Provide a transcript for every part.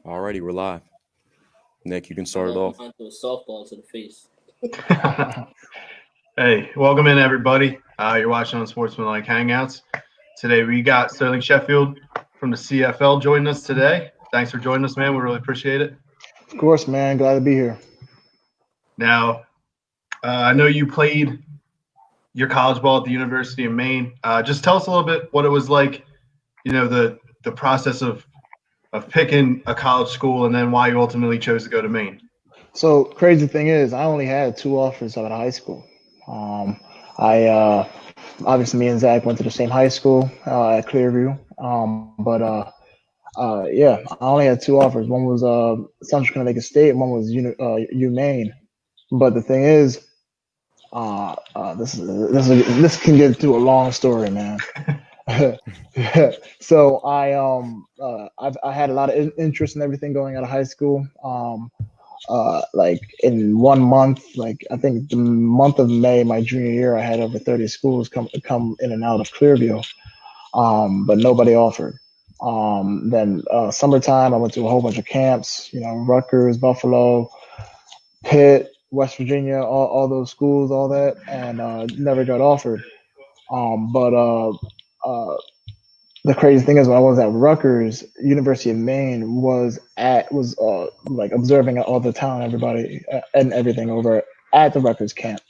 Alrighty, we're live. Nick, you can start it off. A softball to the face. Hey, welcome in, everybody. You're watching Unsportsmanlike Hangouts. Today we got Sterling Sheffield from the CFL joining us today. Thanks for joining us, man. We really appreciate it. Of course, man. Glad to be here. Now, I know you played your college ball at the University of Maine. Just tell us a little bit what it was like, the process of picking a college school and then why you ultimately chose to go to Maine. So crazy thing is, I only had 2 offers out of high school. I obviously me and Zach went to the same high school at Clearview. Yeah, I only had 2 offers. One was Central Connecticut State, and one was UMaine. But the thing is, this can get to a long story, man. So I had a lot of interest in everything going out of high school. Like in 1 month, like I think the month of May, my junior year, I had over 30 schools come in and out of Clearview, but nobody offered. Then summertime, I went to a whole bunch of camps, Rutgers, Buffalo, Pitt, West Virginia, all those schools, all that, and never got offered. The crazy thing is, when I was at Rutgers, University of Maine was like observing all the talent, everybody, and everything over at the Rutgers camp.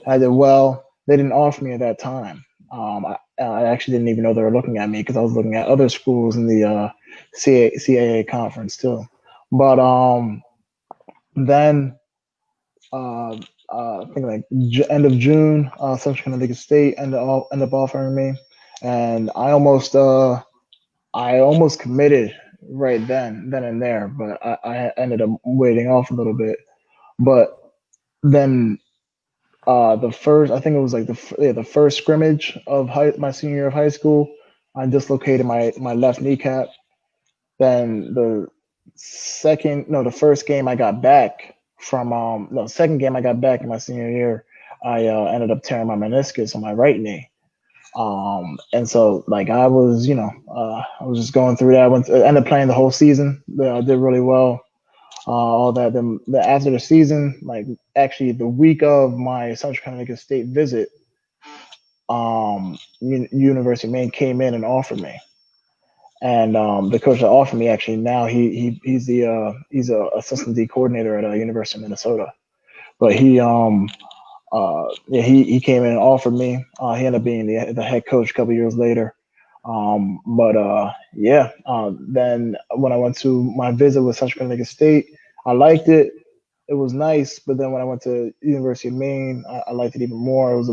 I did well. They didn't offer me at that time. I actually didn't even know they were looking at me because I was looking at other schools in the CAA conference too. But then I think like end of June, Central Connecticut State ended up offering me. And I almost committed right then and there, but I ended up waiting off a little bit. But then I think it was like the first scrimmage of my senior year of high school, I dislocated my left kneecap. Then the first game I got back second game I got back in my senior year, I ended up tearing my meniscus on my right knee. And so like I was just going through that. I ended up playing the whole season. I did really well. All that. Then after the season, like actually the week of my Central Connecticut State visit, University of Maine came in and offered me. And the coach that offered me, actually now he's a assistant D coordinator at University of Minnesota. But he came in and offered me. He ended up being the head coach a couple years later. Then when I went to my visit with Central Connecticut State, I liked it. It was nice. But then when I went to University of Maine, I liked it even more. It was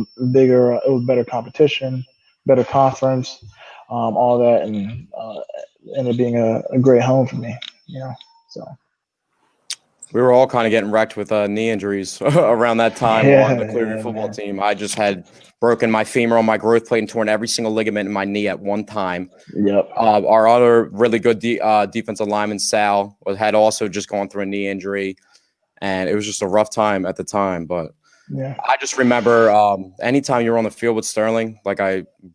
better competition, better conference, all that, and ended up being a great home for me. So. We were all kind of getting wrecked with knee injuries around that time on the Clearview football team. I just had broken my femur on my growth plate and torn every single ligament in my knee at one time. Yep. Our other really good defensive lineman, Sal, had also just gone through a knee injury, and it was just a rough time at the time. But yeah, I just remember anytime you were on the field with Sterling,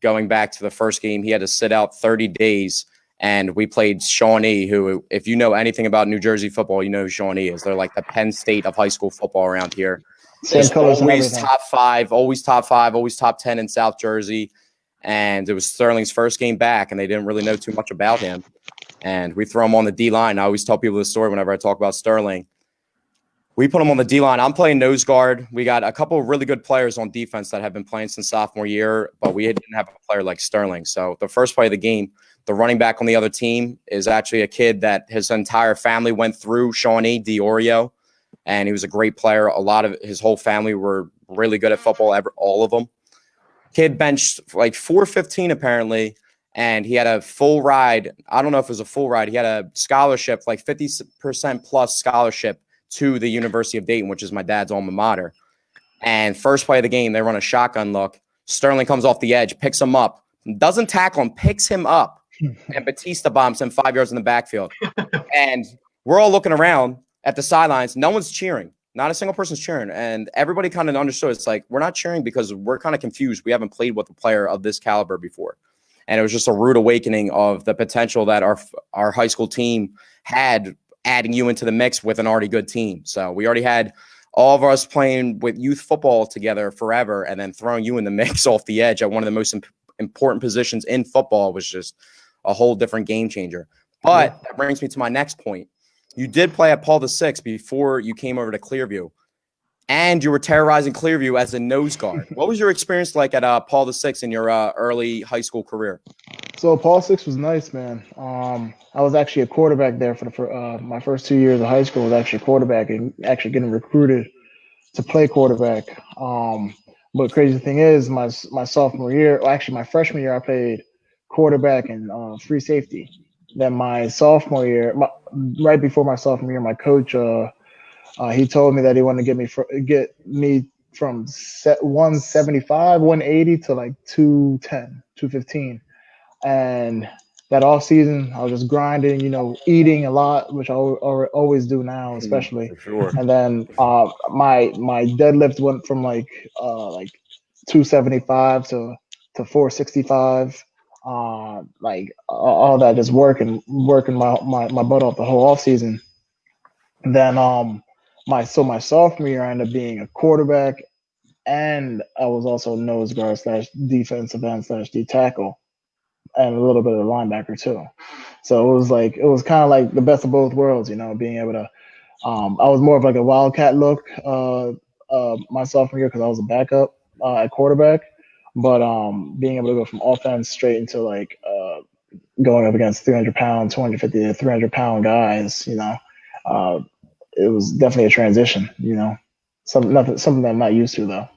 going back to the first game, he had to sit out 30 days. And we played Shawnee, who, if you know anything about New Jersey football, you know who Shawnee is. They're like the Penn State of high school football around here. Same colors and always everything. always top 10 in South Jersey. And it was Sterling's first game back, and they didn't really know too much about him. And we throw him on the D-line. I always tell people this story whenever I talk about Sterling. We put him on the D-line. I'm playing nose guard. We got a couple of really good players on defense that have been playing since sophomore year, but we didn't have a player like Sterling. So the first play of the game, the running back on the other team is actually a kid that his entire family went through Shawnee Diorio, and he was a great player. A lot of his whole family were really good at football, all of them. Kid benched like 415 apparently, and he had a full ride. I don't know if it was a full ride. He had a scholarship, like 50% plus scholarship to the University of Dayton, which is my dad's alma mater. And first play of the game, they run a shotgun look. Sterling comes off the edge, picks him up, doesn't tackle him, picks him up, and Batista bombs him 5 yards in the backfield. And we're all looking around at the sidelines. No one's cheering. Not a single person's cheering. And everybody kind of understood. It's like, we're not cheering because we're kind of confused. We haven't played with a player of this caliber before. And it was just a rude awakening of the potential that our high school team had adding you into the mix with an already good team. So we already had all of us playing with youth football together forever, and then throwing you in the mix off the edge at one of the most important positions in football was just a whole different game changer. But that brings me to my next point. You did play at Paul VI before you came over to Clearview, and you were terrorizing Clearview as a nose guard. What was your experience like at Paul VI in your early high school career? So Paul Six was nice, man. I was actually a quarterback there for my first 2 years of high school. I was actually a quarterback and actually getting recruited to play quarterback. But crazy thing is, my sophomore year, well, actually my freshman year, I played quarterback and free safety. Then my sophomore year, right before my sophomore year, my coach he told me that he wanted to get me from 175, 180 to like 210, 215. And that off season, I was just grinding, eating a lot, which I always do now, especially. For sure. And then my deadlift went from like 275 to 465. Like all that, just working my butt off the whole off season. Then my sophomore year, I ended up being a quarterback, and I was also nose guard / defensive end / D tackle, and a little bit of a linebacker too. So it was kind of like the best of both worlds, being able to. I was more of like a wildcat look my sophomore year because I was a backup at quarterback, but being able to go from offense straight into like going up against 300-pound, 250 to 300-pound guys, it was definitely a transition, something that I'm not used to though.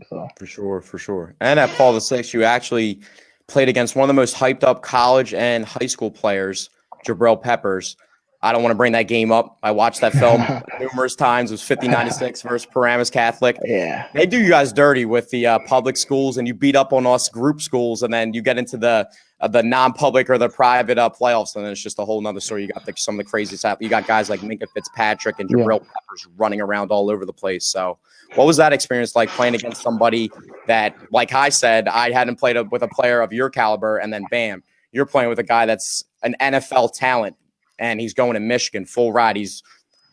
So For sure. And at Paul VI, you actually played against one of the most hyped up college and high school players, Jabril Peppers. I don't want to bring that game up. I watched that film numerous times. It was 59-6 versus Paramus Catholic. Yeah. They do you guys dirty with the public schools, and you beat up on us group schools, and then you get into the non-public or the private playoffs, and then it's just a whole nother story. You got some of the craziest athletes. You got guys like Minka Fitzpatrick and Jabril Peppers running around all over the place. So what was that experience like playing against somebody that, like I said, I hadn't played with a player of your caliber, and then bam, you're playing with a guy that's an NFL talent, and he's going to Michigan full ride.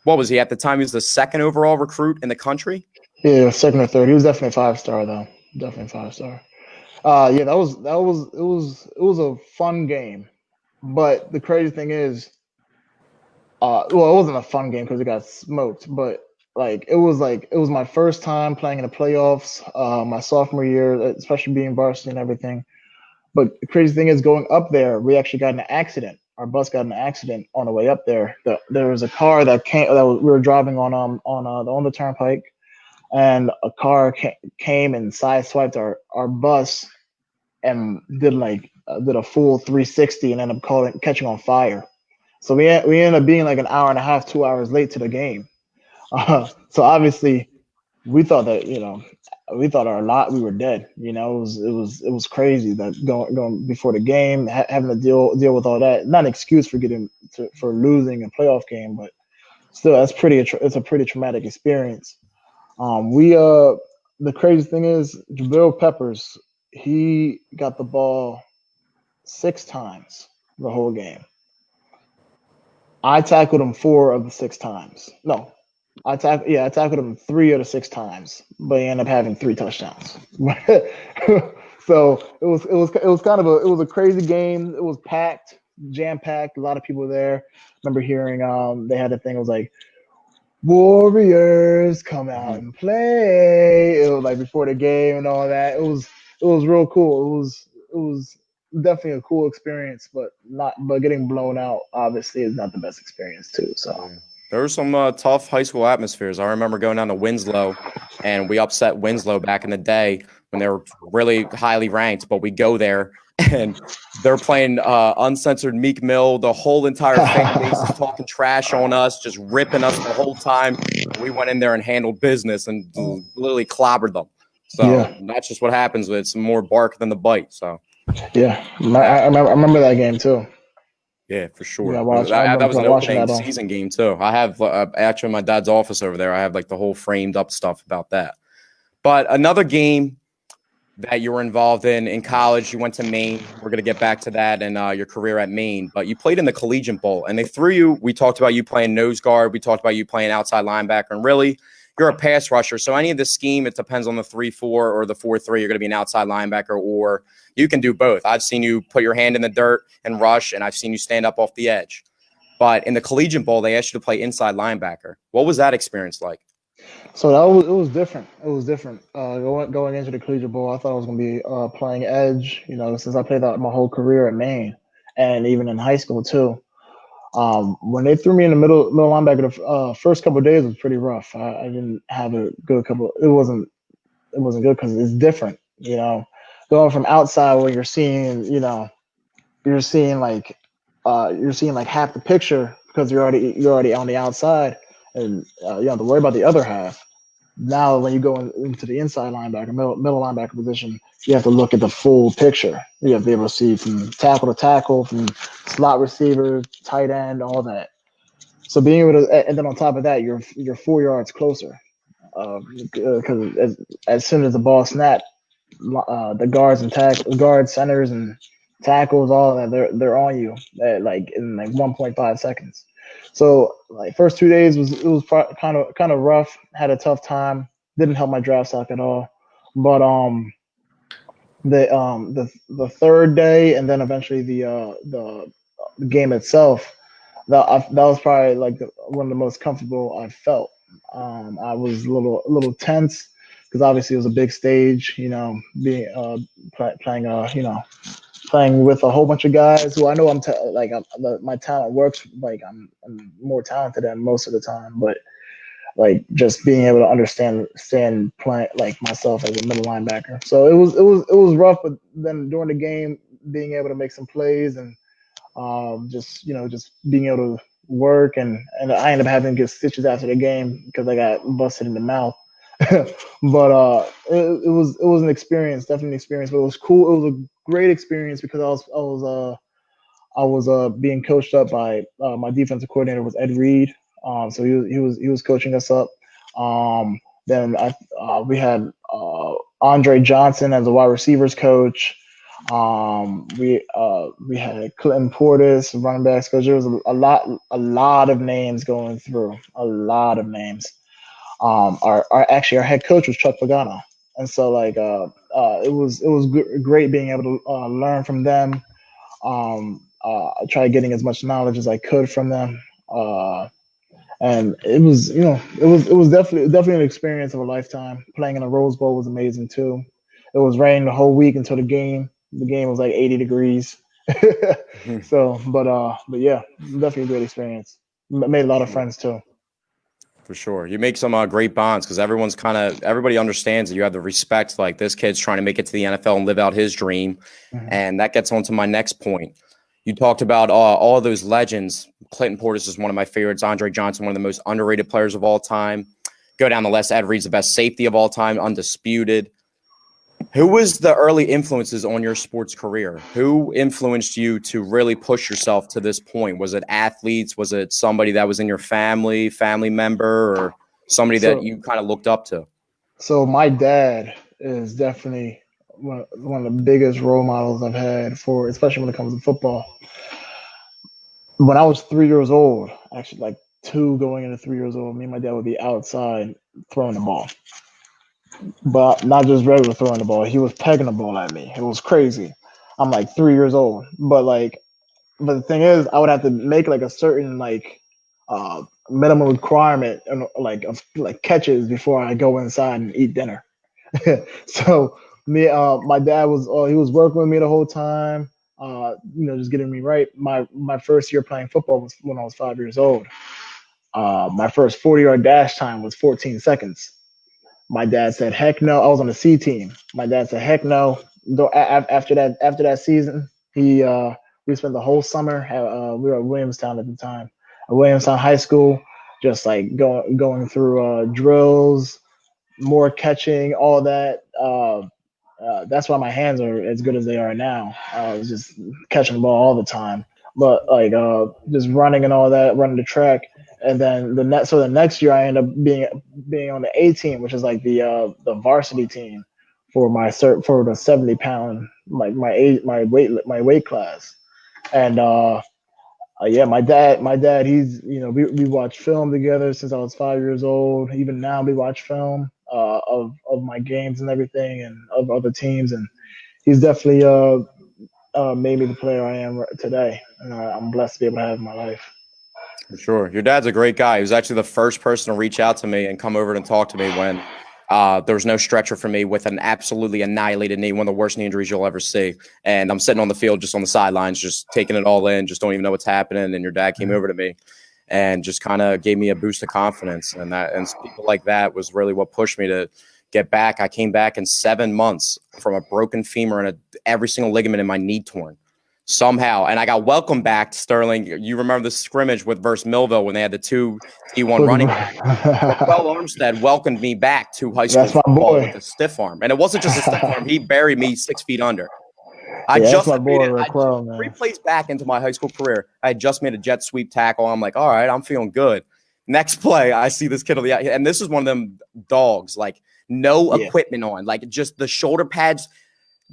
What was he at the time? He was the second overall recruit in the country. Yeah, second or third. He was definitely a 5-star though. Definitely 5-star. Yeah, it was a fun game, but the crazy thing is, well, it wasn't a fun game because it got smoked, but it was my first time playing in the playoffs, my sophomore year, especially being varsity and everything. But the crazy thing is, going up there, we actually got in an accident. Our bus got in an accident on the way up there. There was a car that we were driving on the turnpike, and a car came and sideswiped our bus and did a full 360 and ended up catching on fire. So we ended up being like an hour and a half, 2 hours late to the game. So obviously we thought that, we thought we were dead. It was crazy that going before the game, having to deal with all that. Not an excuse for losing a playoff game, but still, it's a pretty traumatic experience. The crazy thing is, Jabril Peppers, he got the ball 6 times the whole game. I tackled him 4 of the 6 times. No, I tackled him 3 of the 6 times, but he ended up having 3 touchdowns. So it was a crazy game. It was packed, jam packed. A lot of people were there. I remember hearing they had a thing. It was like, Warriors, come out and play. It was like before the game and all that. It was real cool. It was definitely a cool experience, but getting blown out obviously is not the best experience too. So there were some tough high school atmospheres. I remember going down to Winslow, and we upset Winslow back in the day when they were really highly ranked. But we go there, and they're playing uncensored Meek Mill. The whole entire fan base is talking trash on us, just ripping us the whole time. We went in there and handled business and literally clobbered them. So that's just what happens. It's more bark than the bite. So yeah, I remember that game too. Yeah, for sure. Yeah, that was an opening season game too. I have actually in my dad's office over there. I have like the whole framed up stuff about that. But another game that you were involved in college. You went to Maine. We're going to get back to that and your career at Maine. But you played in the Collegiate Bowl, and they threw you. We talked about you playing nose guard. We talked about you playing outside linebacker. And really, you're a pass rusher. So any of the scheme, it depends on the 3-4 or the 4-3. You're going to be an outside linebacker, or you can do both. I've seen you put your hand in the dirt and rush, and I've seen you stand up off the edge. But in the Collegiate Bowl, they asked you to play inside linebacker. What was that experience like? So it was different. It was different. Going into the Collegiate Bowl, I thought I was going to be playing edge. Since I played that my whole career at Maine, and even in high school too. When they threw me in the middle linebacker, the first couple of days was pretty rough. I didn't have a good couple. It wasn't good because it's different. Going from outside where you're seeing like half the picture because you're already on the outside, and you don't have to worry about the other half. Now, when you go into the inside linebacker, middle linebacker position, you have to look at the full picture. You have to be able to see from tackle to tackle, from slot receiver, tight end, all that. So being able to, and then on top of that, you're 4 yards closer. Because as soon as the ball snapped, the guards, centers, and tackles, all of that, they're on you in 1.5 seconds. So like first 2 days was kind of rough. Had a tough time. Didn't help my draft stock at all. But the third day and then eventually the game itself, that was probably like one of the most comfortable I felt. I was a little tense because obviously it was a big stage. Being playing with a whole bunch of guys who I know my talent works. Like I'm more talented than most of the time, but like just being able to understand playing like myself as a middle linebacker. So it was rough, but then during the game, being able to make some plays and just being able to work and I ended up having to get stitches after the game because I got busted in the mouth. But it was an experience, definitely an experience. But it was cool. It was a great experience because I was being coached up by my defensive coordinator was Ed Reed. So he was coaching us up. Then we had Andre Johnson as a wide receivers coach. We had Clinton Portis, running backs coach. There was a lot of names going through, a lot of names. Our head coach was Chuck Pagano, and so it was great being able to learn from them. I tried getting as much knowledge as I could from them. And it was definitely an experience of a lifetime. Playing in a Rose Bowl was amazing too. It was raining the whole week until the game. The game was like 80 degrees. So, but yeah, definitely a great experience. Made a lot of friends too. For sure. You make some great bonds because everybody understands that you have the respect. Like this kid's trying to make it to the NFL and live out his dream. Mm-hmm. And that gets on to my next point. You talked about all of those legends. Clinton Portis is one of my favorites. Andre Johnson, one of the most underrated players of all time. Go down the list. Ed Reed's the best safety of all time, undisputed. Who was the early influences on your sports career? Who influenced you to really push yourself to this point? Was it athletes? Was it somebody that was in your family member, or somebody that you kind of looked up to? So my dad is definitely one of the biggest role models I've had for, especially when it comes to football. When I was 3 years old, actually like 2 going into 3 years old, me and my dad would be outside throwing the ball. But not just regular throwing the ball. He was pegging the ball at me. It was crazy. I'm like 3 years old. But the thing is, I would have to make like a certain minimum requirement and of catches before I go inside and eat dinner. So my dad he was working with me the whole time. Just getting me right. My first year playing football was when I was 5 years old. My first 40-yard dash time was 14 seconds. My dad said, "Heck no!" I was on the C team. My dad said, "Heck no!" After that season, we spent the whole summer. We were at Williamstown at the time, at Williamstown High School, just like going through drills, more catching, all that. That's why my hands are as good as they are now. I was just catching the ball all the time, but just running and all that, running the track. And then the next year I ended up being on the A team, which is like the varsity team for for the 70-pound, like my weight class. And yeah, my dad, he's, we watch film together since I was 5 years old. Even now we watch film of my games and everything, and of other teams. And he's definitely made me the player I am today. And I'm blessed to be able to have in my life. For sure. Your dad's a great guy. He was actually the first person to reach out to me and come over and talk to me when there was no stretcher for me with an absolutely annihilated knee, one of the worst knee injuries you'll ever see. And I'm sitting on the field, just on the sidelines, just taking it all in, just don't even know what's happening. And your dad came over to me and just kind of gave me a boost of confidence. And people like that was really what pushed me to get back. I came back in 7 months from a broken femur and every single ligament in my knee torn. Somehow, and I got welcomed back to Sterling. You remember the scrimmage with versus Millville when they had the 2 D1 running backs? Well, Armstead welcomed me back to high school football with a stiff arm, and it wasn't just a stiff arm; he buried me 6 feet under. I just made it 3 plays back into my high school career. I had just made a jet sweep tackle. I'm like, all right, I'm feeling good. Next play, I see this kid on the, and this is one of them dogs, like no equipment on, like just the shoulder pads.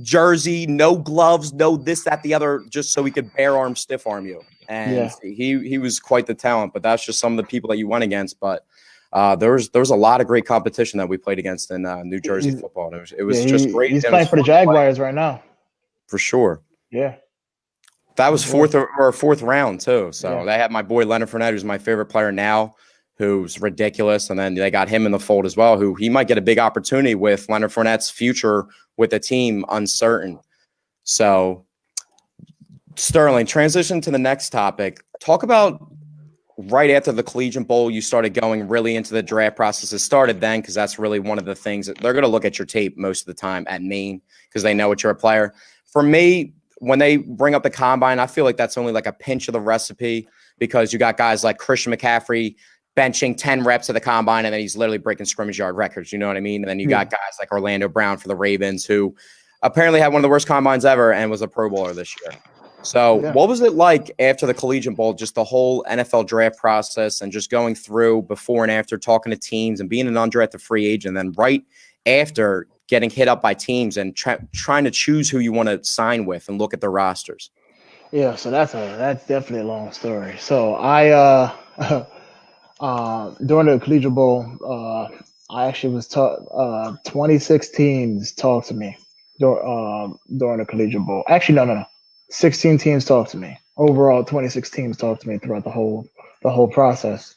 Jersey, no gloves, no this, that, the other, just so he could bare arm, stiff arm you. And he was quite the talent, but that's just some of the people that you went against. But there was a lot of great competition that we played against in New Jersey football. And it was just great. He's playing for the Jaguars right now. For sure. Yeah. That was fourth round too. So they had my boy Leonard Fournette, who's my favorite player now, who's ridiculous. And then they got him in the fold as well, who he might get a big opportunity with. Leonard Fournette's future with the team uncertain. So Sterling, transition to the next topic. Talk about right after the Collegiate Bowl, you started going really into the draft process. It started then because that's really one of the things that they're going to look at your tape most of the time at Maine because they know what you're a player. For me, when they bring up the combine, I feel like that's only like a pinch of the recipe because you got guys like Christian McCaffrey benching 10 reps at the combine, and then he's literally breaking scrimmage yard records. You know what I mean? And then you got guys like Orlando Brown for the Ravens, who apparently had one of the worst combines ever and was a Pro Bowler this year. So what was it like after the Collegiate Bowl, just the whole NFL draft process and just going through before and after, talking to teams and being an undrafted free agent, and then right after getting hit up by teams and trying to choose who you want to sign with and look at their rosters? Yeah, so that's definitely a long story. So I during the Collegiate Bowl, I actually was taught 26 teams talked to me during the Collegiate Bowl. Actually, no. 16 teams talked to me. Overall, 26 teams talked to me throughout the whole process.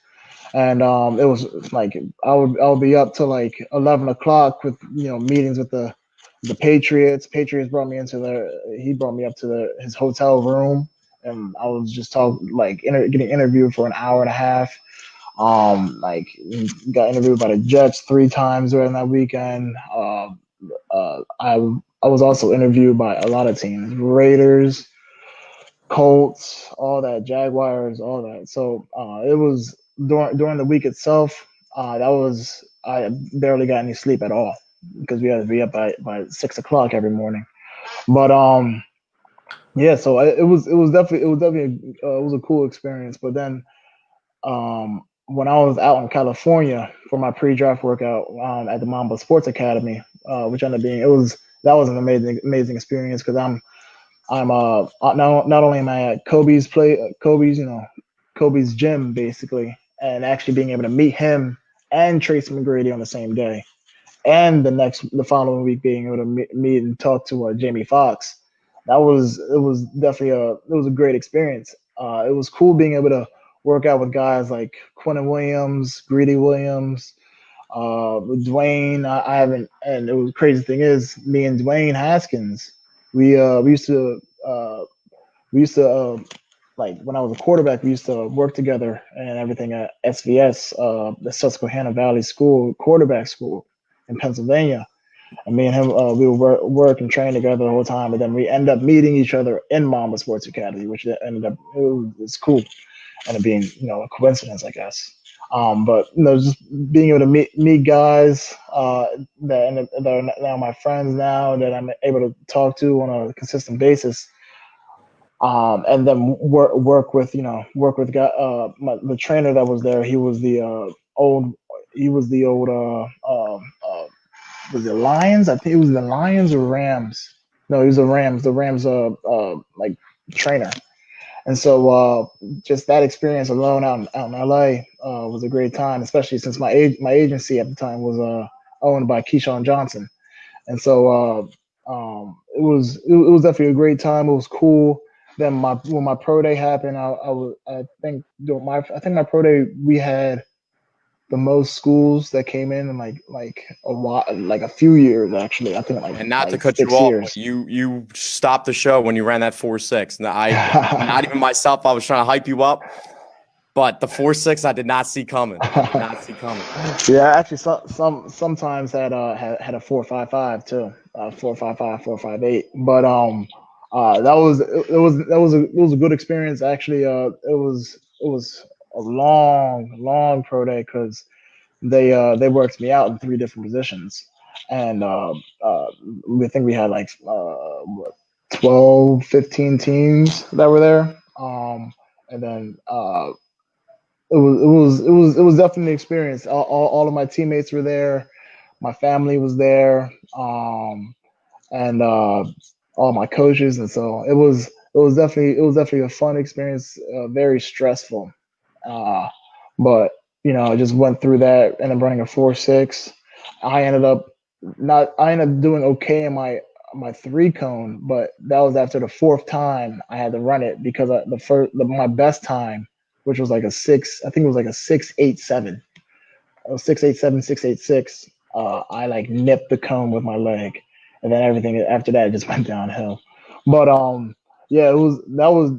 And it was like I would be up till like 11 o'clock with meetings with the Patriots. Patriots brought me he brought me up to his hotel room, and I was just getting interviewed for an hour and a half. Like got interviewed by the Jets 3 times during that weekend. I was also interviewed by a lot of teams: Raiders, Colts, all that, Jaguars, all that. So it was during the week itself. I barely got any sleep at all because we had to be up by 6 o'clock every morning. But yeah, so it was definitely a cool experience. But then when I was out in California for my pre-draft workout at the Mamba Sports Academy, which ended up being that was an amazing experience because I'm not only am I at Kobe's gym basically, and actually being able to meet him and Tracy McGrady on the same day, and the following week being able to meet and talk to Jamie Foxx. It was definitely a great experience. It was cool being able to work out with guys like Quinnen Williams, Greedy Williams, Dwayne. I haven't, and it was crazy thing is me and Dwayne Haskins. We used to like when I was a quarterback, we used to work together and everything at SVS, the Susquehanna Valley School, quarterback school in Pennsylvania. And me and him, we would work and train together the whole time. And then we end up meeting each other in Mamba Sports Academy, which ended up, it's cool. Ended up being, a coincidence, I guess. But just being able to meet guys that are now my friends now that I'm able to talk to on a consistent basis, and then work with the trainer that was there. He was the old was it Lions? I think it was the Lions or Rams. No, it was the Rams. The Rams like trainer. And so just that experience alone out in LA was a great time, especially since my agency at the time was owned by Keyshawn Johnson. And so it was definitely a great time. It was cool. Then when my pro day happened, I think my pro day we had the most schools that came in like a while, like a few years actually. I think And not to like cut you 6 off, years. but you stopped the show when you ran that 4.6. And not even myself, I was trying to hype you up, but the 4.6 I did not see coming. Yeah, actually, sometimes had a 4.55 too, 4.55, 4.58. But it was a good experience actually. It was a long pro day because they worked me out in 3 different positions, and we think we had like 12, 15 teams that were there. And then it was definitely an experience. All of my teammates were there, my family was there, and all my coaches, and so it was definitely a fun experience, very stressful, but I just went through that and I'm running a 4.6. I ended up doing okay in my 3 cone, but that was after the 4th time I had to run it because my best time, which was like a 6, I think it was like a 6.87. It was 6.87, 6.86. I like nipped the cone with my leg, and then everything after that just went downhill. But yeah, it was a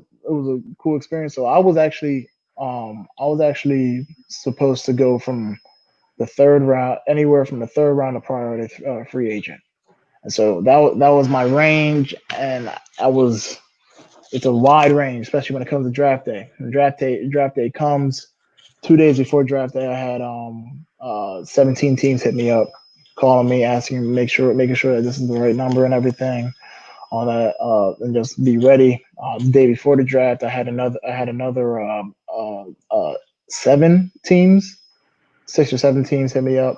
cool experience. So I was actually supposed to go from the 3rd round, anywhere from the 3rd round to priority free agent, and so that was my range, and it's a wide range, especially when it comes to draft day. When draft day comes 2 days before draft day. I had 17 teams hit me up, calling me, asking, making sure that this is the right number and everything, all that, and just be ready. The day before the draft, I had another 7 teams, 6 or 7 teams hit me up,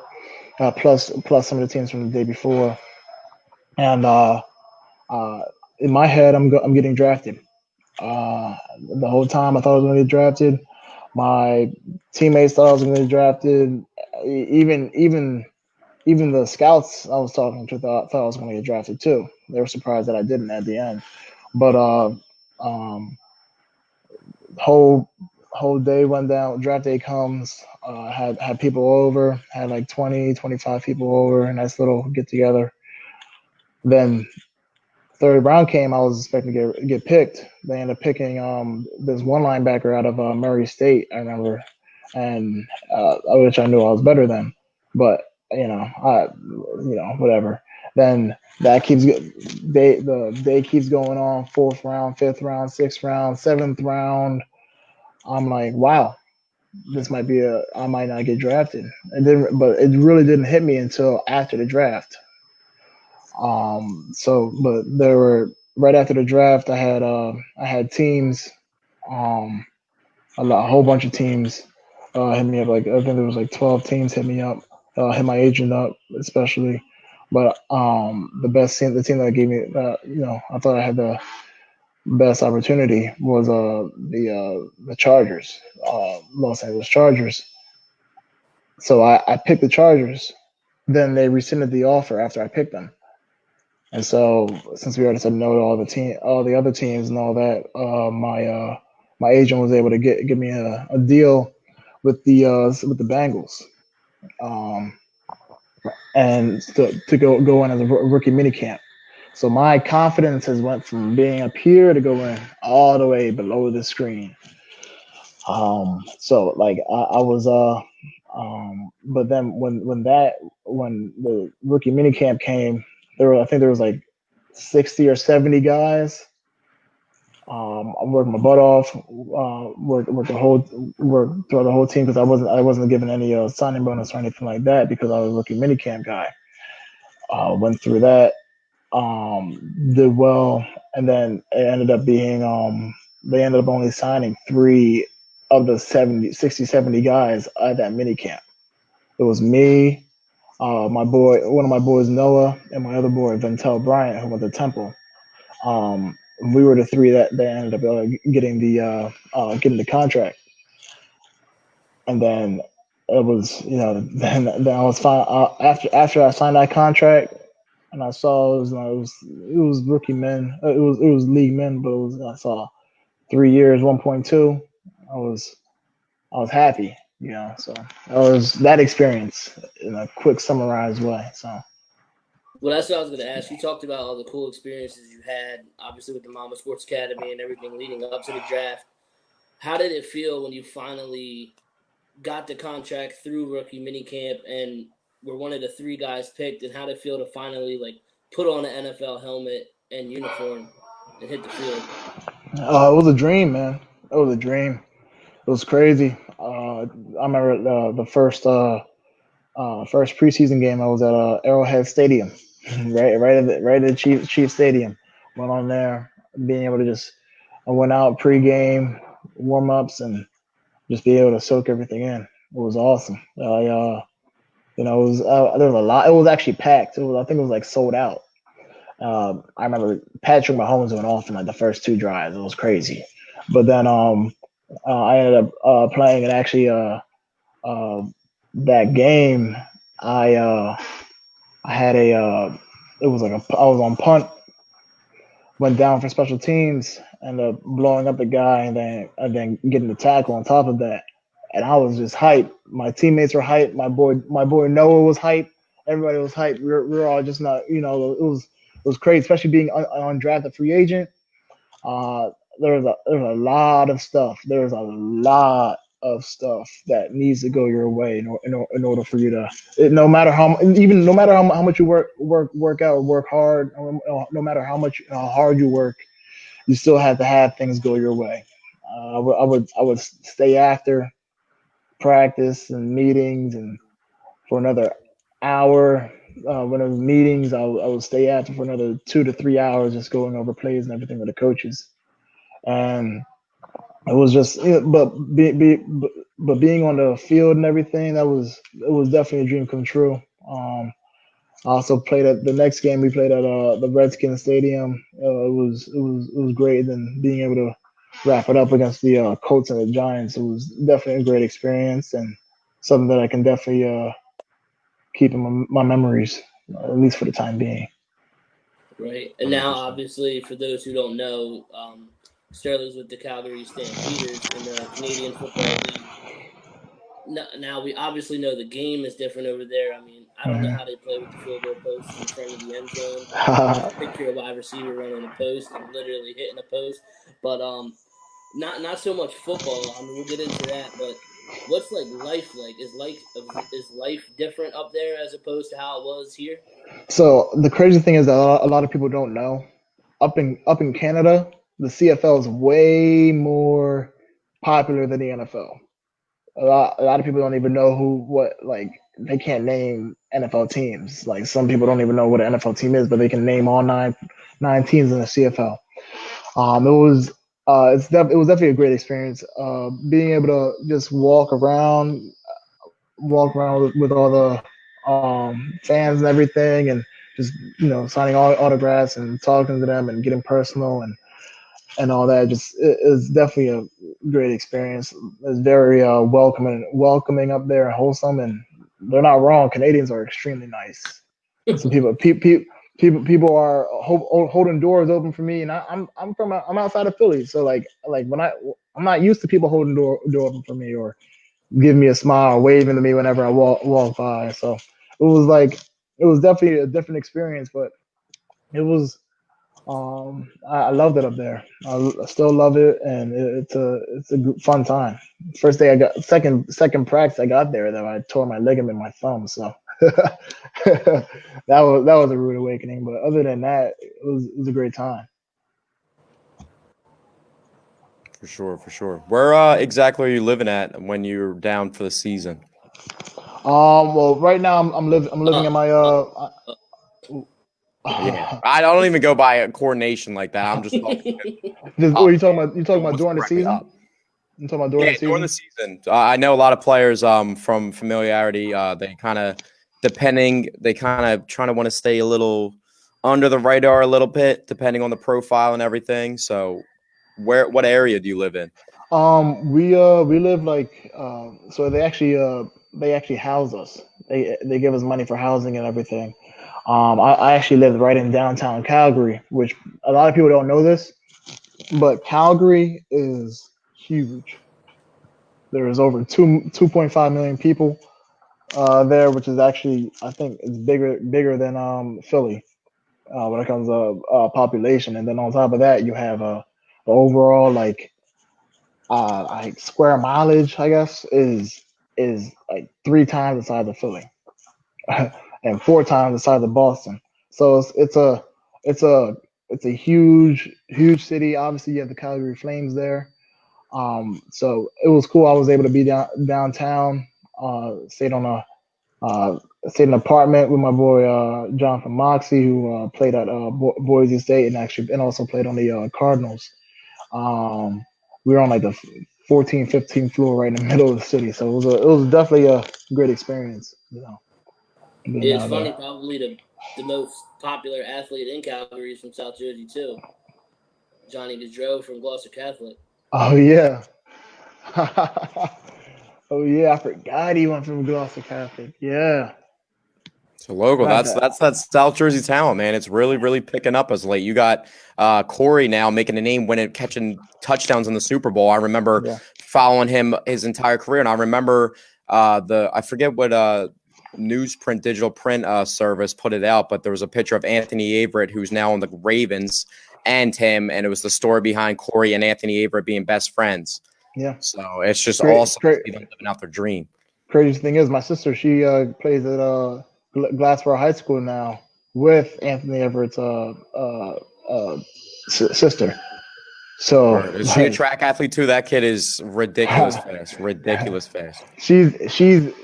plus some of the teams from the day before, and in my head, I'm getting drafted. The whole time I thought I was going to get drafted. My teammates thought I was going to get drafted. Even the scouts I was talking to thought I was going to get drafted too. They were surprised that I didn't at the end. But whole day went down. Draft day comes. Had people over. Had like 20, 25 people over. Nice little get together. Then 3rd round came, I was expecting to get picked. They ended up picking this one linebacker out of Murray State, I remember, and which I knew I was better than. But whatever. Then the day keeps going on. 4th round, 5th round, 6th round, 7th round. I'm like, wow, I might not get drafted. But it really didn't hit me until after the draft. But there were right after the draft, I had teams, a whole bunch of teams, hit me up. Like I think there was like 12 teams hit me up, hit my agent up especially. But the team that gave me, I thought I had the best opportunity was the Chargers, Los Angeles Chargers. So I picked the Chargers. Then they rescinded the offer after I picked them. And so, since we already said no to all the other teams and all that, my agent was able to give me a deal with the Bengals, and to go in as a rookie minicamp. So my confidence has went from being up here to going all the way below the screen. So like I was but then when the rookie minicamp came, I think there was like 60 or 70 guys. I worked my butt off, worked throughout the whole team because I wasn't given any signing bonus or anything like that because I was a rookie minicamp guy. Went through that, did well, and then it ended up being they ended up only signing 3 of the 70 guys at that minicamp. It was me, One of my boys, Noah, and my other boy, Ventel Bryant, who went to Temple. We were the three that ended up getting the contract, and then it was then I was fine after I signed that contract, and I saw it was rookie men, it was league men, but I saw 3 years, 1.2. I was happy, So that was that experience in a quick summarized way. So. Well, that's what I was going to ask. You talked about all the cool experiences you had, obviously with the Mama Sports Academy and everything leading up to the draft. How did it feel when you finally got the contract through rookie minicamp and were one of the 3 guys picked? And how did it feel to finally put on an NFL helmet and uniform and hit the field? It was a dream, man. It was a dream. It was crazy. I remember the first preseason game. I was at Arrowhead Stadium, right at the Chief Stadium. Went on there, being able to I went out pregame, warm ups, and just be able to soak everything in. It was awesome. It was there was a lot. It was actually packed. I think it was sold out. I remember Patrick Mahomes went off in the first 2 drives. It was crazy. But then I ended up playing, and actually that game I had it was I was on punt, went down for special teams, ended up blowing up the guy, and then getting the tackle on top of that. And I was just hyped. My teammates were hyped. My boy Noah was hyped. Everybody was hyped. We were all just not, it was crazy, especially being undrafted free agent. There's a lot of stuff. There's a lot of stuff that needs to go your way in order for you to, no matter how much you work out or work hard, no matter how hard you work, you still have to have things go your way. I would stay after practice and meetings, and for another hour. When it was meetings, I would stay after for another 2 to 3 hours, just going over plays and everything with the coaches. And it was just, but being on the field and everything, it was definitely a dream come true. I also played at the next game. We played at the Redskins Stadium. It was great. And being able to wrap it up against the Colts and the Giants, it was definitely a great experience and something that I can definitely keep in my memories, at least for the time being. Right. And now, obviously, for those who don't know, Sterling's with the Calagary Stampeders in the Canadian Football League. Now, we obviously know the game is different over there. I mean, I don't know how they play with the field goal posts in front of the end zone. Picture a wide receiver running a post and literally hitting a post. But not so much football. I mean, we'll get into that. But what's life like? Is life different up there as opposed to how it was here? So the crazy thing is that a lot of people don't know. Up in Canada, the CFL is way more popular than the NFL. A lot of people don't even know they can't name NFL teams. Some people don't even know what an NFL team is, but they can name all nine teams in the CFL. It was definitely a great experience. Being able to just walk around with all the fans and everything, and just signing all autographs and talking to them and getting personal and all that. Just it is definitely a great experience. It's very welcoming up there and wholesome, and they're not wrong. Canadians are extremely nice. Some people are holding doors open for me, and I'm outside of Philly, so when I'm not used to people holding door open for me or give me a smile, waving to me whenever I walk by. So it was definitely a different experience, but it was I loved it up there. I still love it, and it's a fun time. First day I got second practice I got there, though, I tore my ligament in my thumb, so that was a rude awakening. But other than that, it was a great time. For sure. Where exactly are you living at when you're down for the season? Well, right now I'm living in my Yeah, I don't even go by a coordination like that. I'm just talking. What are you talking about? You talking about during the season? You talking about during the season? During the season. I know a lot of players from familiarity. They kind of they kind of trying to want to stay a little under the radar a little bit, depending on the profile and everything. So what area do you live in? We live like so they actually house us. They give us money for housing and everything. I actually live right in downtown Calgary, which a lot of people don't know this, but Calgary is huge. There's over 2.5 million people there, which is actually, I think, it's bigger than Philly when it comes to population. And then on top of that, you have the overall like square mileage, I guess, is like 3 times the size of Philly and 4 times the size of Boston. So it's a huge city. Obviously, you have the Calgary Flames there. So it was cool. I was able to be downtown. Stayed on stayed in an apartment with my boy Jonathan Moxie, who played at Boise State and also played on the Cardinals. We were on like the 14th, 15th floor right in the middle of the city, so it was definitely a great experience. It's funny, probably the most popular athlete in Calgary is from South Jersey too. Johnny Gaudreau from Gloucester Catholic. Oh yeah. Oh yeah, I forgot he went from Gloucester Catholic. Yeah. So local, that's that South Jersey talent, man. It's really picking up as late. You got Corey now making a name catching touchdowns in the Super Bowl. I remember following him his entire career, and I remember I forget what newsprint digital print service put it out, but there was a picture of Anthony Averett, who's now on the Ravens, and him, and it was the story behind Corey and Anthony Averett being best friends. Yeah. So it's just awesome to see them living out their dream. Crazy thing is, my sister, she plays at Glassboro High School now with Anthony Everett's sister. So is she a track athlete too? That kid is ridiculous fast. Ridiculous fast. She's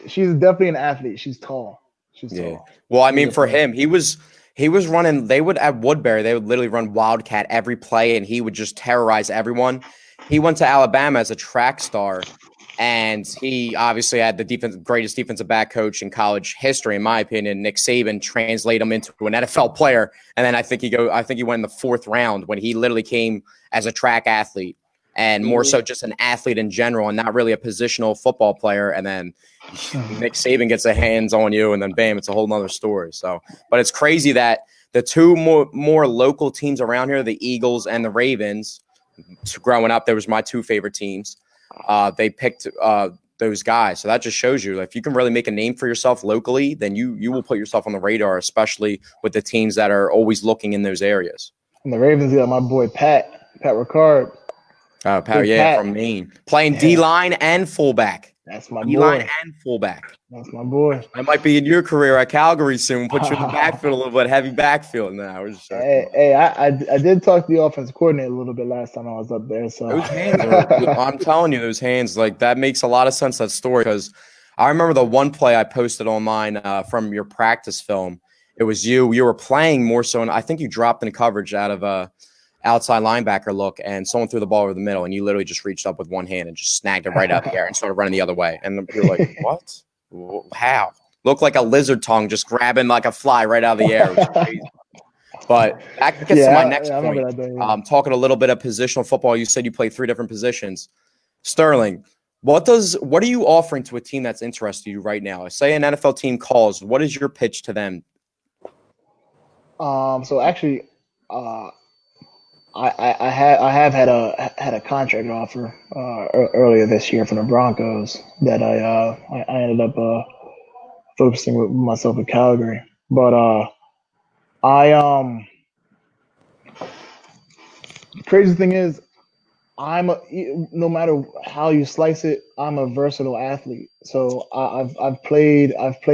definitely an athlete. She's tall. She's tall. Well, I mean, for him, he was running. They would at Woodbury, they would literally run Wildcat every play, and he would just terrorize everyone. He went to Alabama as a track star, and he obviously had the greatest defensive back coach in college history, in my opinion, Nick Saban, translate him into an NFL player. And then I think he went in the 4th round when he literally came as a track athlete and more so just an athlete in general and not really a positional football player. And then Nick Saban gets a hands on you, and then bam, it's a whole nother story. So, but it's crazy that the two more local teams around here, the Eagles and the Ravens, growing up, there was my 2 favorite teams. They picked those guys. So that just shows you if you can really make a name for yourself locally, then you will put yourself on the radar, especially with the teams that are always looking in those areas. And the Ravens got my boy Pat Ricard. Pat, from Maine. Playing D-line and fullback. That's my D-line boy. and fullback. That's my boy. I might be in your career at Calgary soon. Put you in the backfield a little bit, heavy backfield now. I did talk to the offensive coordinator a little bit last time I was up there. So those hands I'm telling you, those hands, like that makes a lot of sense, that story, because I remember the one play I posted online from your practice film. It was you were playing more so, and I think you dropped in coverage out of a outside linebacker look, and someone threw the ball over the middle, and you literally just reached up with one hand and just snagged it right out of the air and started running the other way. And you're like, what? How? Looked like a lizard tongue just grabbing like a fly right out of the air. It was crazy. But that gets to my next point. Talking a little bit of positional football, you said you play 3 different positions. Sterling, what are you offering to a team that's interested in you right now? Say an NFL team calls, what is your pitch to them? So actually, I have had a contract offer earlier this year from the Broncos that I ended up focusing with myself in Calgary. But crazy thing is, no matter how you slice it, I'm a versatile athlete. So I've played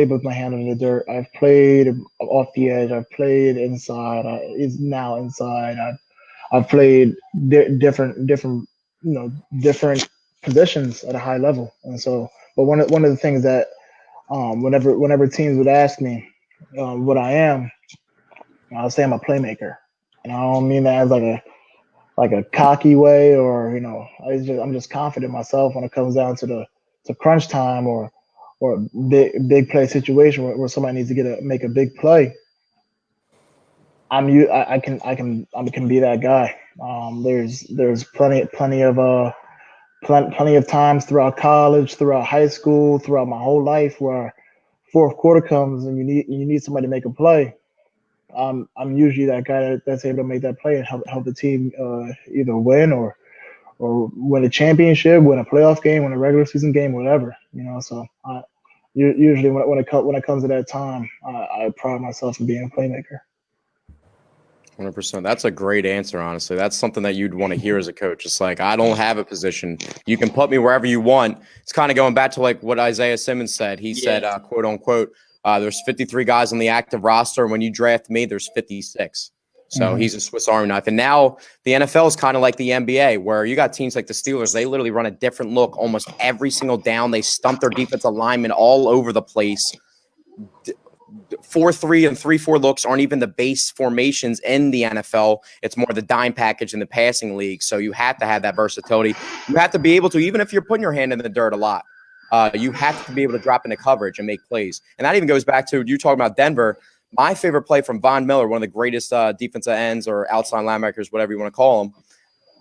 with my hand in the dirt. I've played off the edge. I've played inside. It's now inside. I've played different positions at a high level. And so, but one of the things that whenever teams would ask me what I am, I'll say I'm a playmaker, and I don't mean that as like a cocky way, or I'm just confident in myself when it comes down to crunch time or big play situation where somebody needs to make a big play, I can be that guy. There's plenty of times throughout college, throughout high school, throughout my whole life where fourth quarter comes and you need somebody to make a play. I'm usually that guy that's able to make that play and help the team either win or win a championship, win a playoff game, win a regular season game, whatever. So usually when it comes to that time, I pride myself in being a playmaker. 100%. That's a great answer, honestly. That's something that you'd want to hear as a coach. It's like, I don't have a position. You can put me wherever you want. It's kind of going back to like what Isaiah Simmons said. He said, quote unquote, there's 53 guys on the active roster. When you draft me, there's 56. So he's a Swiss Army knife. And now the NFL is kind of like the NBA, where you got teams like the Steelers. They literally run a different look almost every single down. They stump their defensive linemen all over the place. 4-3 and 3-4 looks aren't even the base formations in the NFL. It's more the dime package in the passing league. So you have to have that versatility. You have to be able to, even if you're putting your hand in the dirt a lot, you have to be able to drop into coverage and make plays. And that even goes back to you talking about Denver. My favorite play from Von Miller, one of the greatest defensive ends or outside linebackers, whatever you want to call him.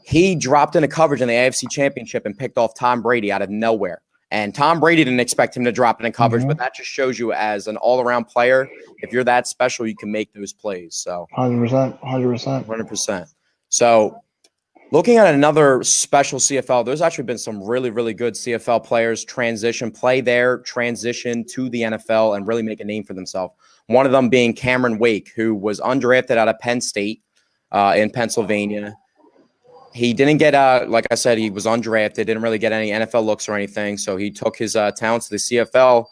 He dropped into coverage in the AFC Championship and picked off Tom Brady out of nowhere. And Tom Brady didn't expect him to drop it in coverage, but that just shows you as an all-around player, if you're that special, you can make those plays. So 100%. So looking at another special CFL, there's actually been some really, really good CFL players transition to the NFL and really make a name for themselves. One of them being Cameron Wake, who was undrafted out of Penn State in Pennsylvania. He didn't get, like I said, he was undrafted, didn't really get any NFL looks or anything. So he took his talents to the CFL,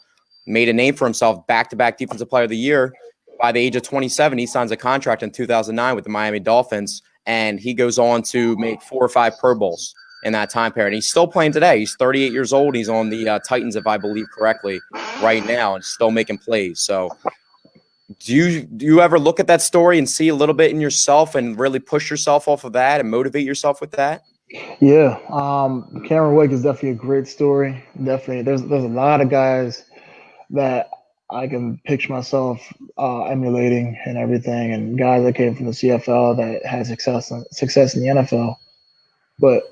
made a name for himself, back-to-back Defensive Player of the Year. By the age of 27, he signs a contract in 2009 with the Miami Dolphins, and he goes on to make 4 or 5 Pro Bowls in that time period. And he's still playing today. He's 38 years old. He's on the Titans, if I believe correctly, right now, and still making plays. So do you ever look at that story and see a little bit in yourself and really push yourself off of that and motivate yourself with that? Yeah, Cameron Wake is definitely a great story. Definitely, there's a lot of guys that I can picture myself emulating and everything, and guys that came from the CFL that had success in the NFL. But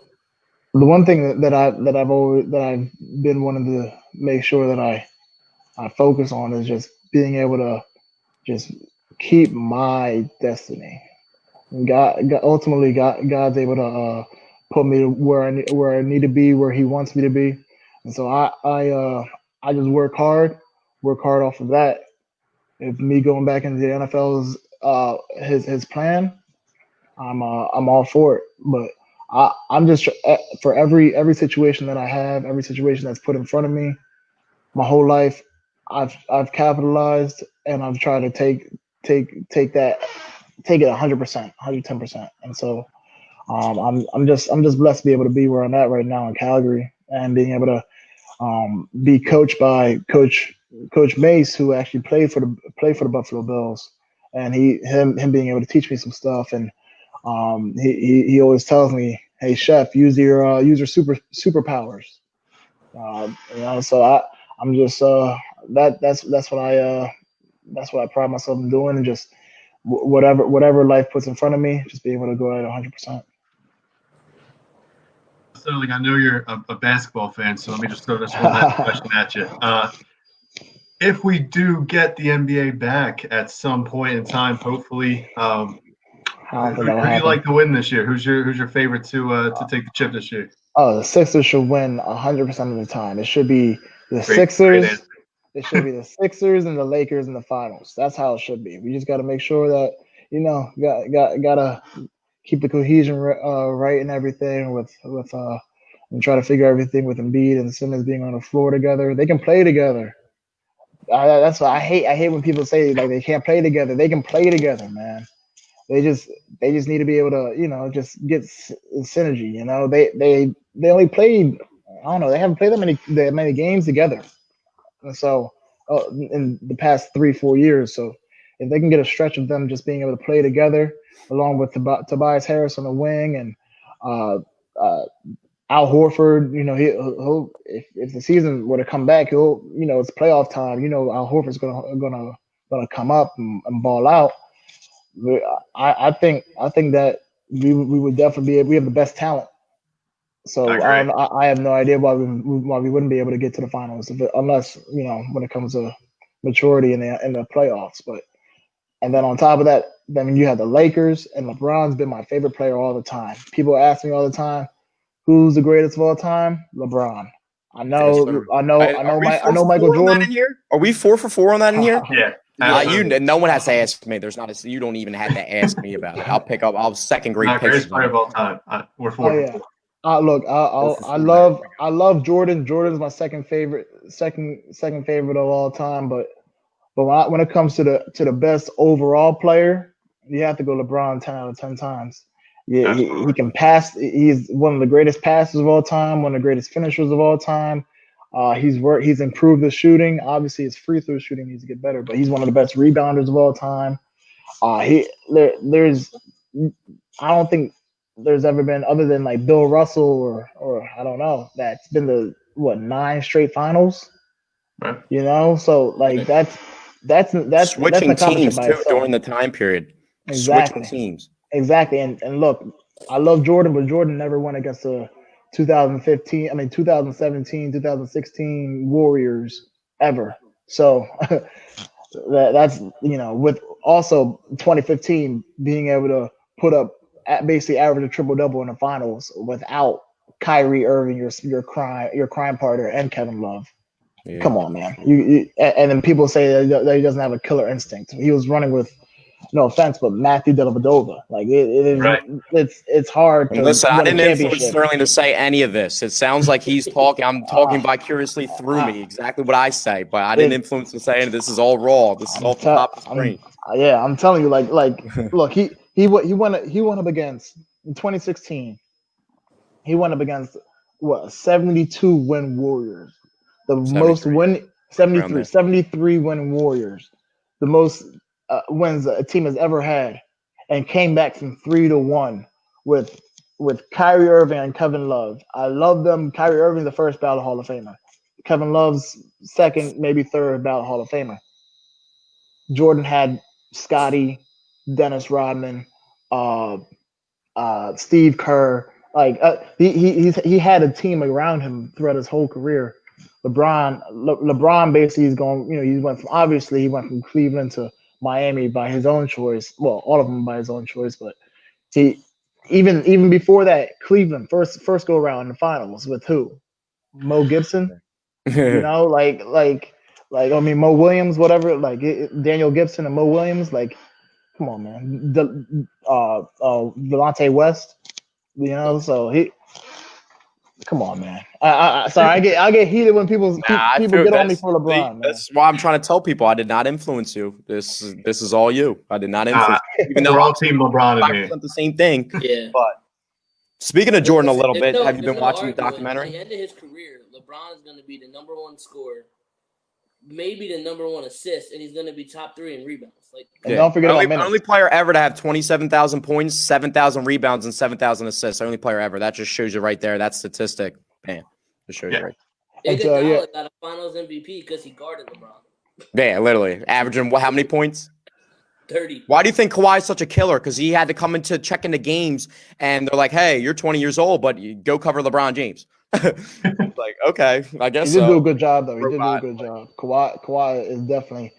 the one thing that I've been wanting to make sure that I focus on is just being able to just keep my destiny. God's able to put me where I need to be, where He wants me to be, and so I just work hard off of that. If me going back into the NFL's his plan, I'm all for it. But I'm just for every situation that I have, every situation that's put in front of me, my whole life, I've capitalized and I've tried to take it 100%, 110%. And so I'm just blessed to be able to be where I'm at right now in Calgary and being able to be coached by Coach Mace, who actually played for the Buffalo Bills, and him being able to teach me some stuff. And he always tells me, "Hey, Chef, use your superpowers." So I'm just that's what I pride myself in doing, and just whatever life puts in front of me, just be able to go at 100%. Sterling, I know you're a basketball fan, so let me just throw this one last question at you. If we do get the NBA back at some point in time, hopefully, who do you like to win this year? Who's your favorite to take the chip this year? Oh, the Sixers should win 100% of the time. It should be the Sixers. It should be the Sixers and the Lakers in the finals. That's how it should be. We just got to make sure that gotta keep the cohesion right and everything with and try to figure everything with Embiid and Simmons being on the floor together. They can play together. That's what I hate. I hate when people say like they can't play together. They can play together, man. They just need to be able to just get synergy. They only played, I don't know, they haven't played that many games together. And so in the past 3-4 years. So if they can get a stretch of them just being able to play together, along with Tobias Harris on the wing, and Al Horford, he'll if the season were to come back, it's playoff time. Al Horford's gonna come up and ball out. I think that we would definitely we have the best talent. So I have no idea why we wouldn't be able to get to the finals unless when it comes to maturity in the playoffs. But and then on top of that, then you have the Lakers, and LeBron's been my favorite player all the time. People ask me all the time, who's the greatest of all time? LeBron. I know Michael Jordan. In here? Are we 4 for 4 on that in here? Yeah. No one has to ask me. You don't even have to ask me about it. I'll second grade greatest player of all time. We're 4 for 4. Look, I love Jordan. Jordan's my second favorite of all time. But when it comes to the best overall player, you have to go LeBron 10 out of 10 times. Yeah, he can pass. He's one of the greatest passers of all time, one of the greatest finishers of all time. He's improved his shooting. Obviously, his free throw shooting needs to get better, but he's one of the best rebounders of all time. I don't think there's ever been, other than like Bill Russell or I don't know, that's been the 9 straight finals. Right. So like that's switching teams too during the time period. Exactly. Switching teams. Exactly. And look, I love Jordan, but Jordan never went against the 2017, 2016 Warriors ever. So that's, with also 2015 being able to put up basically average a triple-double in the finals without Kyrie Irving, your crime partner, and Kevin Love. Yeah. Come on, man. And then people say that he doesn't have a killer instinct. He was running with, no offense, but Matthew Dellavedova. Like it's hard to listen. I didn't influence Sterling to say any of this. It sounds like he's talking. I'm talking vicariously through me. Exactly what I say, but I didn't influence him saying this is all raw. This is all top of the screen. I'm telling you, like look, he went up against in 2016. He went up against 72 win Warriors, the 73. Most win 73 win Warriors, the most wins a team has ever had, and came back from 3-1 with Kyrie Irving and Kevin Love. I love them. Kyrie Irving, the first ballot Hall of Famer. Kevin Love's second, maybe third ballot Hall of Famer. Jordan had Scotty, Dennis Rodman, Steve Kerr. Like he had a team around him throughout his whole career. LeBron basically is going. He went from Cleveland to Miami by his own choice. Well, all of them by his own choice, but even before that, Cleveland first go around in the finals with who? Mo Gibson. Mo Williams, whatever. Like Daniel Gibson and Mo Williams. Like, come on, man. Delonte West. So come on, man. Sorry, I get heated when people get on me for LeBron. That's why I'm trying to tell people I did not influence you. This is all you. I did not influence. Even though we're all team LeBron in here. The same thing. Yeah. But speaking of Jordan a little bit, have you been watching the documentary? At the end of his career, LeBron is going to be the number 1 scorer, maybe the number 1 assist, and he's going to be top 3 in rebounds. Don't forget only player ever to have 27,000 points, 7,000 rebounds, and 7,000 assists. Only player ever. That just shows you right there. That statistic, man, just shows you right. Iguodala got a Finals MVP because he guarded LeBron. Yeah, literally averaging how many points? 30. Why do you think Kawhi's such a killer? Because he had to come into check into games, and they're like, "Hey, you're 20 years old, but you go cover LeBron James." Like, okay, I guess he did do a good job though. He did do a good job. Kawhi is definitely.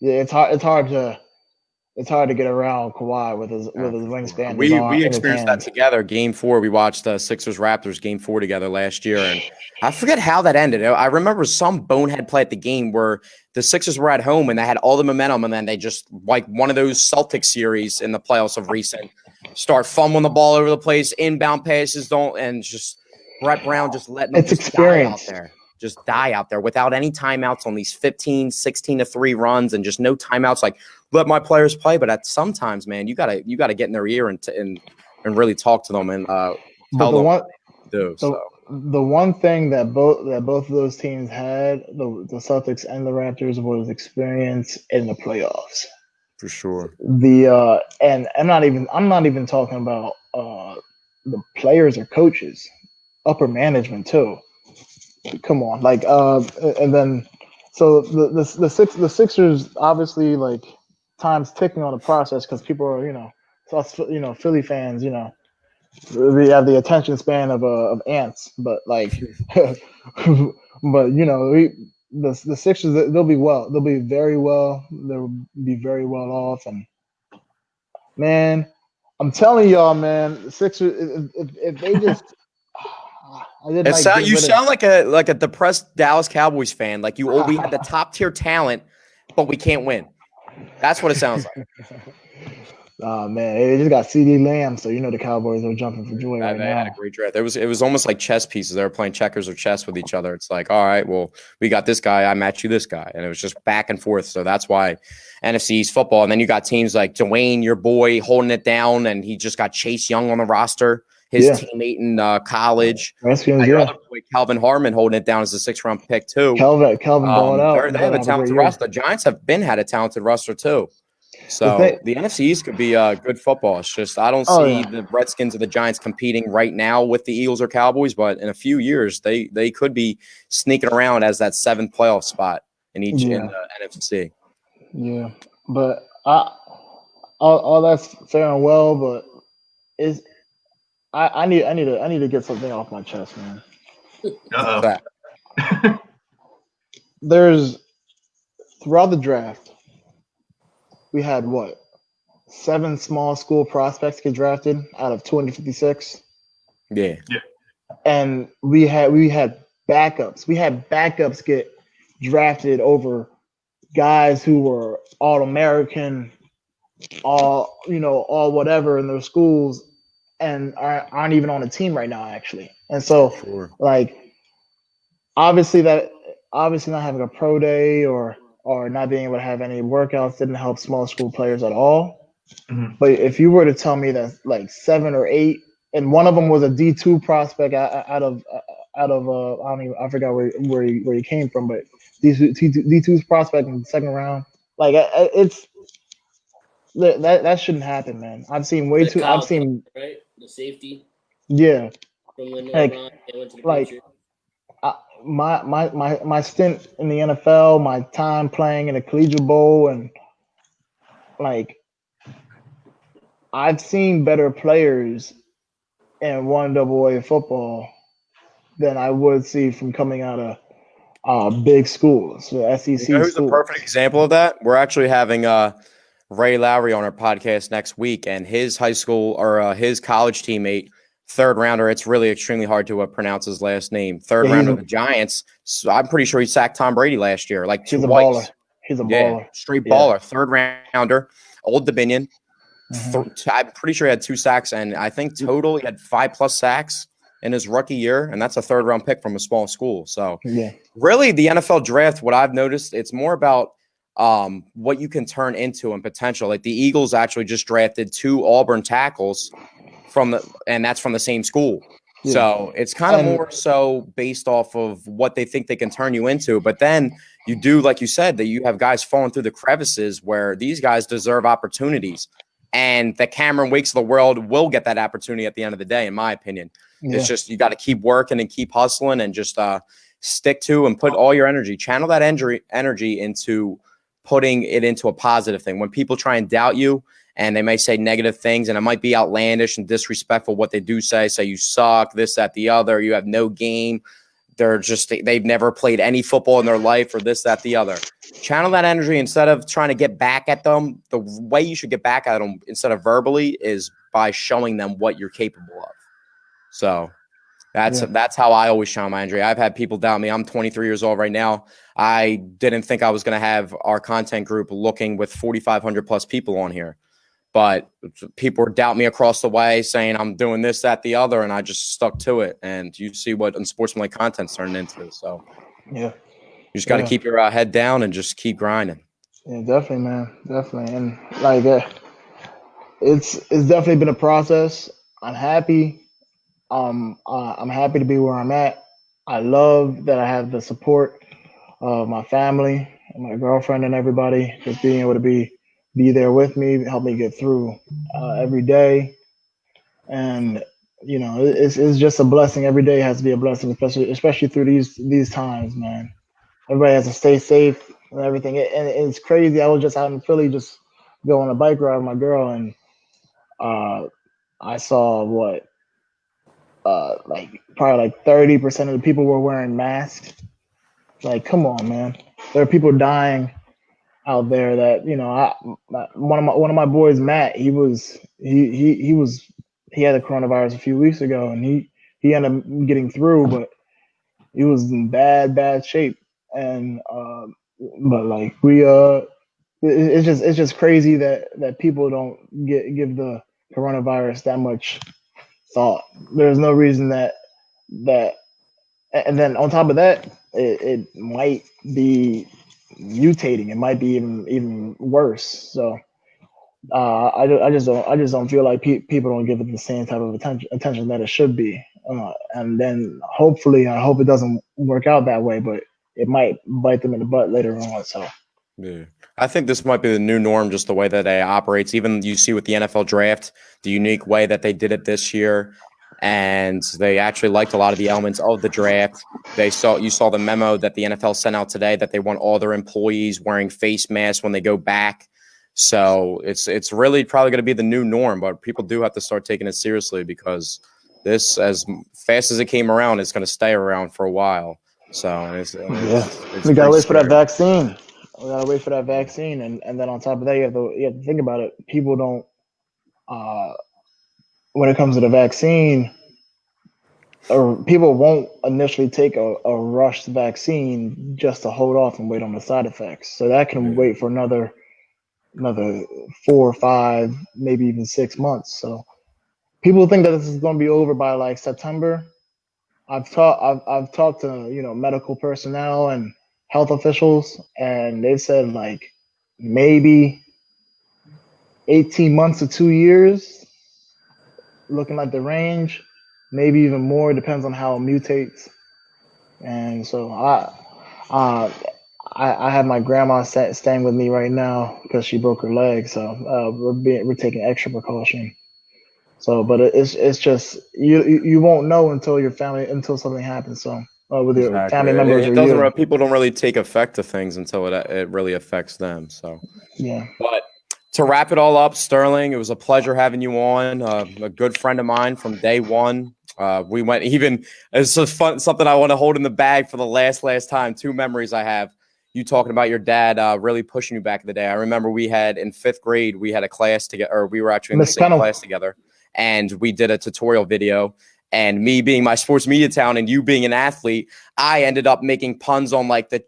Yeah, it's hard to get around Kawhi with his wingspan. We experienced that together. Game 4, we watched the Sixers Raptors Game 4 together last year, and I forget how that ended. I remember some bonehead play at the game where the Sixers were at home and they had all the momentum, and then they just, like one of those Celtics series in the playoffs of recent, start fumbling the ball over the place, inbound passes and just Brett Brown just letting them die out there. Just die out there without any timeouts on these 15, 16-3 runs, and just no timeouts. Like, let my players play. But sometimes, man, you gotta get in their ear and really talk to them and tell them what to do. The one thing that both of those teams had, the Celtics and the Raptors, was experience in the playoffs. For sure. And I'm not even talking about the players or coaches. upper management too. Come on, like and then so the Sixers obviously like time's ticking on the process because people are us Philly fans we have the attention span of ants, but like but the Sixers they'll be well, they'll be very well, they'll be very well off, and man, I'm telling y'all, man, the Sixers if they just I didn't like get You rid of. sound like a depressed Dallas Cowboys fan. Like we had the top tier talent, but we can't win. That's what it sounds like. Oh man, they just got CD Lamb, so the Cowboys are jumping for joy right They now. had a great draft. It was almost like chess pieces. They were playing checkers or chess with each other. It's like, all right, well, we got this guy, I match you this guy, and it was just back and forth. So that's why NFC East football. And then you got teams like Dwayne, your boy, holding it down, and he just got Chase Young on the roster, his teammate in college. Redskins, your other boy, Calvin Harmon, holding it down as a 6th-round pick too. Calvin balled out. They have a talented roster. The Giants have had a talented roster too. So the NFC East could be good football. It's just I don't see the Redskins or the Giants competing right now with the Eagles or Cowboys, but in a few years they could be sneaking around as that 7th playoff spot in each in the NFC. Yeah, but all that's fair and well, but I need to get something off my chest, man. There's throughout the draft. We had 7 small school prospects get drafted out of 256. Yeah. And we had backups. We had backups get drafted over guys who were All-American, all whatever in their schools, and aren't even on the team right now, actually. And so, like, obviously not having a pro day or not being able to have any workouts didn't help small school players at all. Mm-hmm. But if you were to tell me that like 7 or 8, and one of them was a D2 prospect out of I forgot where he came from, but D2's prospect in the 2nd round, like it's that shouldn't happen, man. I've seen way too. I've seen right the safety. Yeah, from the like went to the like. Patriots. My stint in the NFL, my time playing in a collegiate bowl, and like I've seen better players in 1AA football than I would see from coming out of big schools, so SEC who's schools. a perfect example of that? We're actually having Ray Lowry on our podcast next week, and his high school or his college teammate, 3rd rounder. It's really extremely hard to pronounce his last name. 3rd rounder of the Giants. So I'm pretty sure he sacked Tom Brady last year, like He's twice. a baller. He's a baller. Straight baller. 3rd rounder, Old Dominion. Mm-hmm. I'm pretty sure he had 2 sacks, and I think total he had 5+ sacks in his rookie year, and that's a 3rd-round pick from a small school. So really, the NFL draft, what I've noticed, it's more about what you can turn into and potential. Like the Eagles actually just drafted 2 Auburn tackles and that's from the same school. Yeah. So it's kind of more so based off of what they think they can turn you into. But then you do, like you said, that you have guys falling through the crevices where these guys deserve opportunities. And the Cameron Wakes of the world will get that opportunity at the end of the day, in my opinion. It's just you got to keep working and keep hustling and just stick to and put all your energy, channel that energy into putting it into a positive thing. When people try and doubt you, and they may say negative things, and it might be outlandish and disrespectful what they do say you suck, this, that, the other, you have no game. They've never played any football in their life or this, that, the other. Channel that energy instead of trying to get back at them. The way you should get back at them instead of verbally is by showing them what you're capable of. So that's how I always channel my energy. I've had people doubt me. I'm 23 years old right now. I didn't think I was going to have our content group looking with 4,500 plus people on here. But people doubt me across the way saying I'm doing this, that, the other, and I just stuck to it. And you see what Unsportsmanlike content's turning into. So you just got to keep your head down and just keep grinding. Yeah, definitely, man. Definitely. And like it's definitely been a process. I'm happy. I'm happy to be where I'm at. I love that I have the support of my family and my girlfriend and everybody, just being able to be there with me, help me get through every day. And it's just a blessing. Every day has to be a blessing, especially through these times, man. Everybody has to stay safe and everything. And it's crazy. I was just out in Philly, just going on a bike ride with my girl, and I saw like probably like 30% of the people were wearing masks. Like, come on, man. There are people dying out there that one of my boys, Matt, he had the coronavirus a few weeks ago, and he ended up getting through, but he was in bad shape. And but like it's just crazy that people don't give the coronavirus that much thought. There's no reason that and then on top of that, it might be mutating. It might be even worse. So I just don't feel like people don't give it the same type of attention that it should be. And then hopefully, I hope it doesn't work out that way, but it might bite them in the butt later on. So. Yeah. I think this might be the new norm, just the way that it operates. Even you see with the NFL draft, the unique way that they did it this year, and they actually liked a lot of the elements of the draft. You saw the memo that the NFL sent out today that they want all their employees wearing face masks when they go back. So it's really probably going to be the new norm, but people do have to start taking it seriously, because this, as fast as it came around, it's going to stay around for a while. So it's we gotta wait for that vaccine. We gotta wait for that vaccine, and then on top of that, you have to think about it. People don't. When it comes to the vaccine, or people won't initially take a rushed vaccine just to hold off and wait on the side effects. So that can wait for another 4 or 5, maybe even 6 months. So people think that this is going to be over by like September. I've talked to medical personnel and health officials, and they said like maybe 18 months to 2 years, looking like the range, maybe even more. Depends on how it mutates. And so I have my grandma staying with me right now because she broke her leg. So we're taking extra precaution. So, but it's just you won't know until something happens. So with your family members people don't really take effect to things until it really affects them. So yeah. But to wrap it all up, Sterling, it was a pleasure having you on. A good friend of mine from day one. We went even it's just fun, something I want to hold in the bag for the last time. 2 memories I have. You talking about your dad really pushing you back in the day. I remember we had in 5th grade, we had a class together, or we were actually in the same class together, and we did a tutorial video. And me being my sports media talent and you being an athlete, I ended up making puns on like the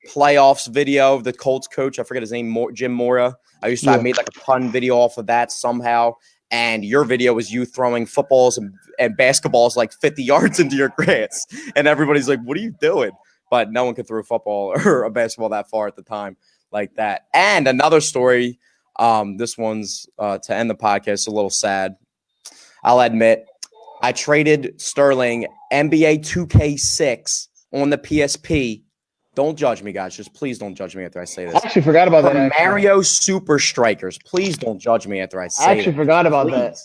playoffs video of the Colts coach. I forget his name, Jim Mora. I made like a pun video off of that somehow. And your video was you throwing footballs and basketballs like 50 yards into your grass. And everybody's like, what are you doing? But no one could throw a football or a basketball that far at the time like that. And another story, this one's to end the podcast, a little sad. I'll admit, I traded Sterling NBA 2K6 on the PSP. Don't judge me, guys. Just please don't judge me after I say this. I actually forgot about that. Mario Super Strikers. Please don't judge me after I say I actually forgot about that.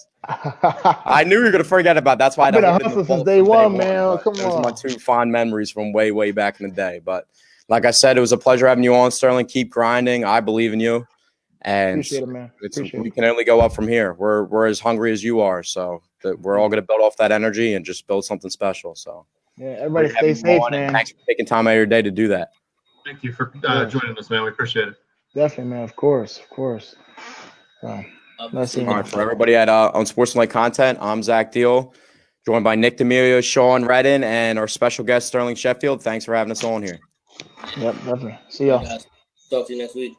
I knew you were going to forget about that. That's why I've been a hustler since day one, man. Come on. Those are my 2 fond memories from way back in the day. But like I said, it was a pleasure having you on, Sterling. Keep grinding. I believe in you. And appreciate it, man. We can only go up from here. We're as hungry as you are. So we're all going to build off that energy and just build something special. So yeah, everybody stay safe, man. Thanks for taking time out of your day to do that. Thank you for joining us, man. We appreciate it. Definitely, man. Of course. Nice all right, for everybody at Unsportsmanlike Content, I'm Zach Deal, joined by Nick D'Amelio, Sean Redden, and our special guest, Sterling Sheffield. Thanks for having us on here. Yep, definitely. See y'all. Talk to you next week.